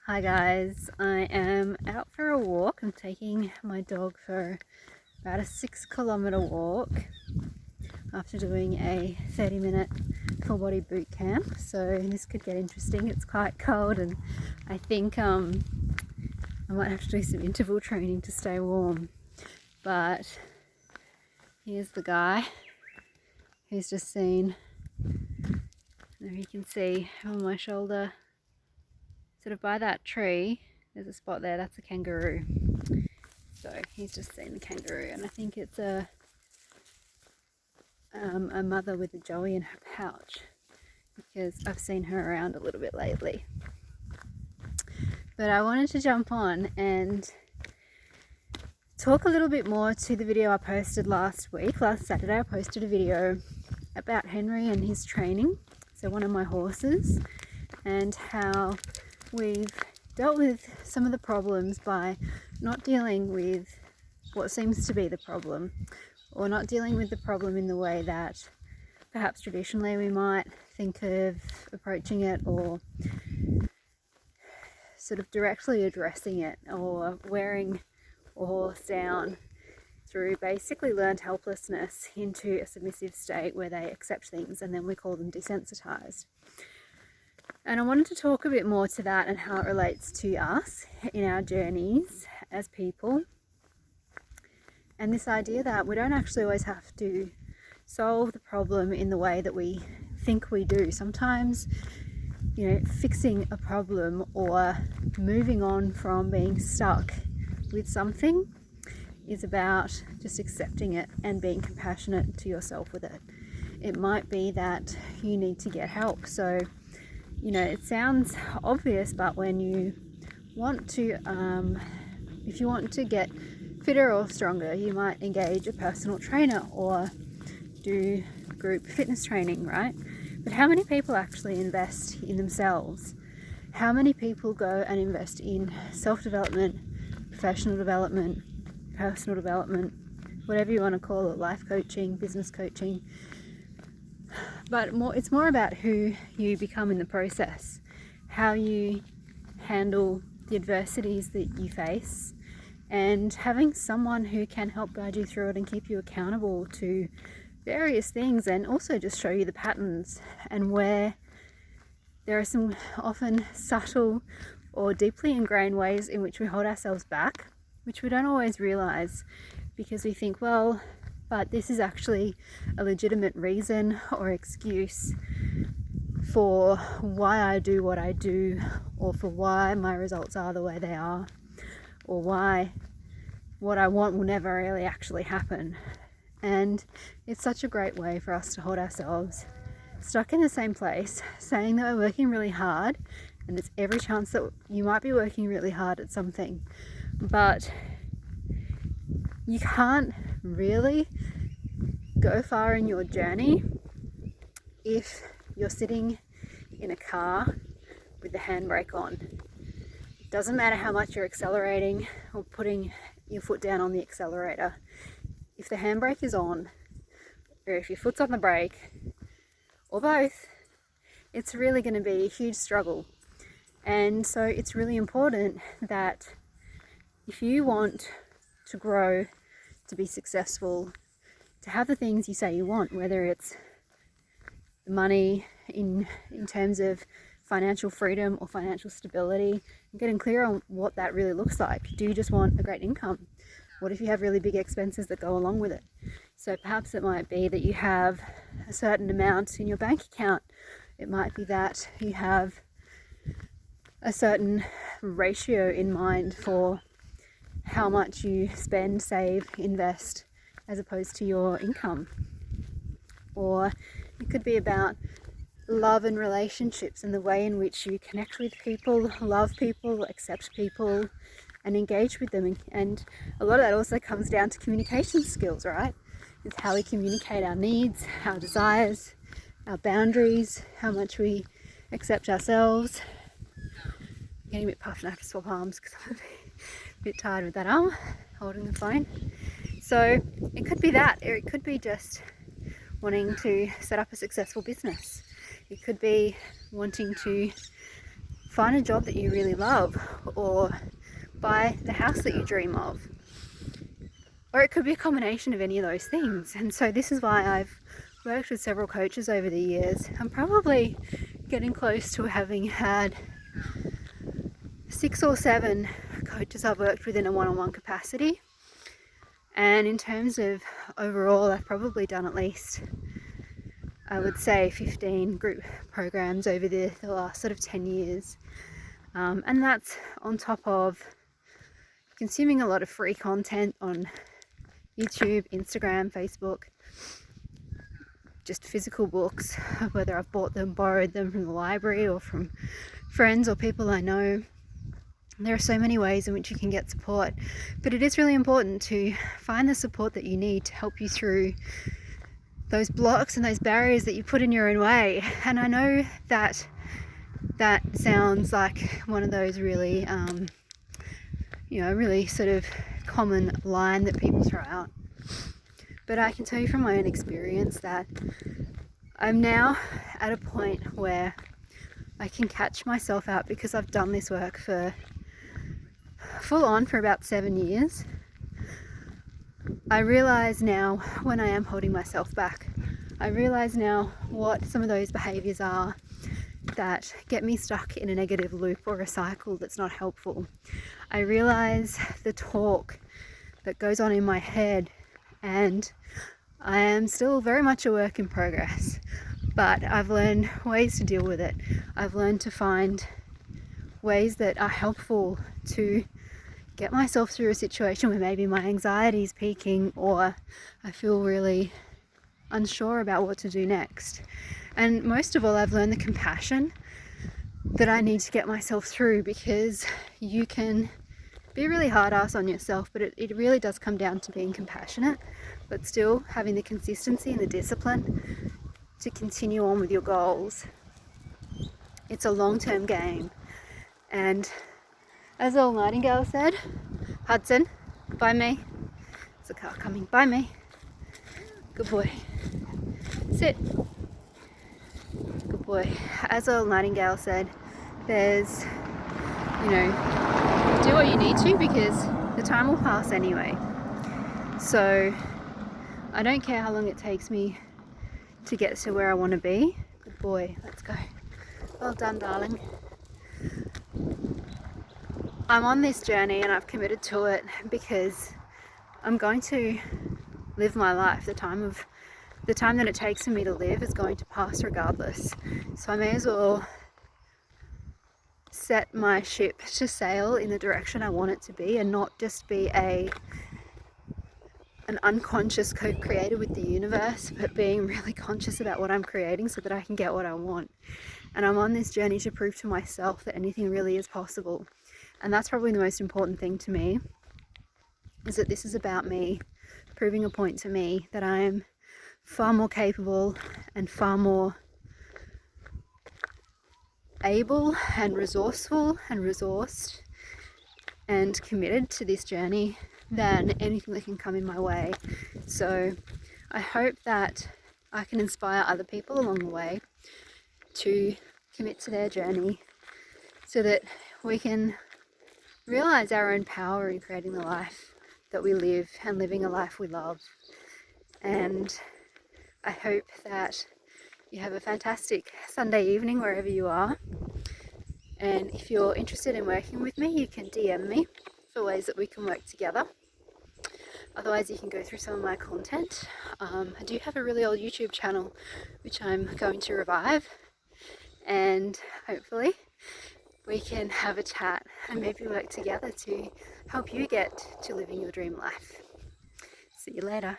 Hi guys, I am out for a walk. I'm taking my dog for about a 6 kilometer walk after doing a 30-minute full body boot camp. So this could get interesting. It's quite cold and I think I might have to do some interval training to stay warm. But here's the guy who's just seen, there you can see on my shoulder, sort of by that tree, there's a spot there, that's a kangaroo. So he's just seen the kangaroo, and I think it's a mother with a joey in her pouch, because I've seen her around a little bit lately. But I wanted to jump on and talk a little bit more to the video I posted last week. Last Saturday I posted a video about Henry and his training, so one of my horses, and how we've dealt with some of the problems by not dealing with what seems to be the problem, or not dealing with the problem in the way that perhaps traditionally we might think of approaching it, or sort of directly addressing it, or wearing a horse down through basically learned helplessness into a submissive state where they accept things, and then we call them desensitized. And I wanted to talk a bit more to that and how it relates to us in our journeys as people. And this idea that we don't actually always have to solve the problem in the way that we think we do. Sometimes, fixing a problem or moving on from being stuck with something is about just accepting it and being compassionate to yourself with it. It might be that you need to get help. So, it sounds obvious, but when you want to, if you want to get fitter or stronger, you might engage a personal trainer or do group fitness training, right? But how many people actually invest in themselves? How many people go and invest in self-development, professional development, personal development, whatever you want to call it, life coaching, business coaching? But it's more about who you become in the process, how you handle the adversities that you face, and having someone who can help guide you through it and keep you accountable to various things, and also just show you the patterns and where there are some often subtle or deeply ingrained ways in which we hold ourselves back, which we don't always realize, because we think, well, but this is actually a legitimate reason or excuse for why I do what I do, or for why my results are the way they are, or why what I want will never really actually happen. And it's such a great way for us to hold ourselves stuck in the same place, saying that we're working really hard, and there's every chance that you might be working really hard at something, but you can't really go far in your journey if you're sitting in a car with the handbrake on. It doesn't matter how much you're accelerating or putting your foot down on the accelerator. If the handbrake is on, or if your foot's on the brake, or both, it's really going to be a huge struggle. And so it's really important that if you want to grow, to be successful, to have the things you say you want, whether it's money in terms of financial freedom or financial stability, getting clear on what that really looks like. Do you just want a great income? What if you have really big expenses that go along with it? So perhaps it might be that you have a certain amount in your bank account. It might be that you have a certain ratio in mind for how much you spend, save, invest, as opposed to your income. Or it could be about love and relationships, and the way in which you connect with people, love people, accept people, and engage with them. And a lot of that also comes down to communication skills, right? It's how we communicate our needs, our desires, our boundaries, how much we accept ourselves. I'm getting a bit puffed and I have to swap arms because I'm a bit tired with that arm holding the phone. So it could be that, or it could be just wanting to set up a successful business. It could be wanting to find a job that you really love, or buy the house that you dream of. Or it could be a combination of any of those things. And so this is why I've worked with several coaches over the years. I'm probably getting close to having had 6 or 7 coaches I've worked with in a one-on-one capacity. And in terms of overall, I've probably done at least, I would say, 15 group programs over the last sort of 10 years. And that's on top of consuming a lot of free content on YouTube, Instagram, Facebook, just physical books, whether I've bought them, borrowed them from the library or from friends or people I know. There are so many ways in which you can get support, but it is really important to find the support that you need to help you through those blocks and those barriers that you put in your own way. And I know that that sounds like one of those really, really sort of common line that people throw out. But I can tell you from my own experience that I'm now at a point where I can catch myself out, because I've done this work for full on for about 7 years. I realize now when I am holding myself back. I realize now what some of those behaviors are that get me stuck in a negative loop or a cycle that's not helpful. I realize the talk that goes on in my head, and I am still very much a work in progress, but I've learned ways to deal with it. I've learned to find ways that are helpful to get myself through a situation where maybe my anxiety is peaking, or I feel really unsure about what to do next. And most of all, I've learned the compassion that I need to get myself through, because you can be a really hard ass on yourself, but it really does come down to being compassionate, but still having the consistency and the discipline to continue on with your goals. It's a long-term game. And as Earl Nightingale said, Hudson, by me. There's a car coming, by me. Good boy. Sit. Good boy. As Earl Nightingale said, there's, do what you need to, because the time will pass anyway. So I don't care how long it takes me to get to where I want to be. Good boy. Let's go. Well done, darling. I'm on this journey and I've committed to it because I'm going to live my life. The time that it takes for me to live is going to pass regardless. So I may as well set my ship to sail in the direction I want it to be, and not just be an unconscious co-creator with the universe, but being really conscious about what I'm creating so that I can get what I want. And I'm on this journey to prove to myself that anything really is possible. And that's probably the most important thing to me, is that this is about me proving a point to me that I am far more capable and far more able and resourceful and resourced and committed to this journey than anything that can come in my way. So I hope that I can inspire other people along the way to commit to their journey, so that we can realize our own power in creating the life that we live and living a life we love. And I hope that you have a fantastic Sunday evening wherever you are. And if you're interested in working with me, you can DM me for ways that we can work together. Otherwise, you can go through some of my content. I do have a really old YouTube channel which I'm going to revive, and hopefully we can have a chat and maybe work together to help you get to living your dream life. See you later.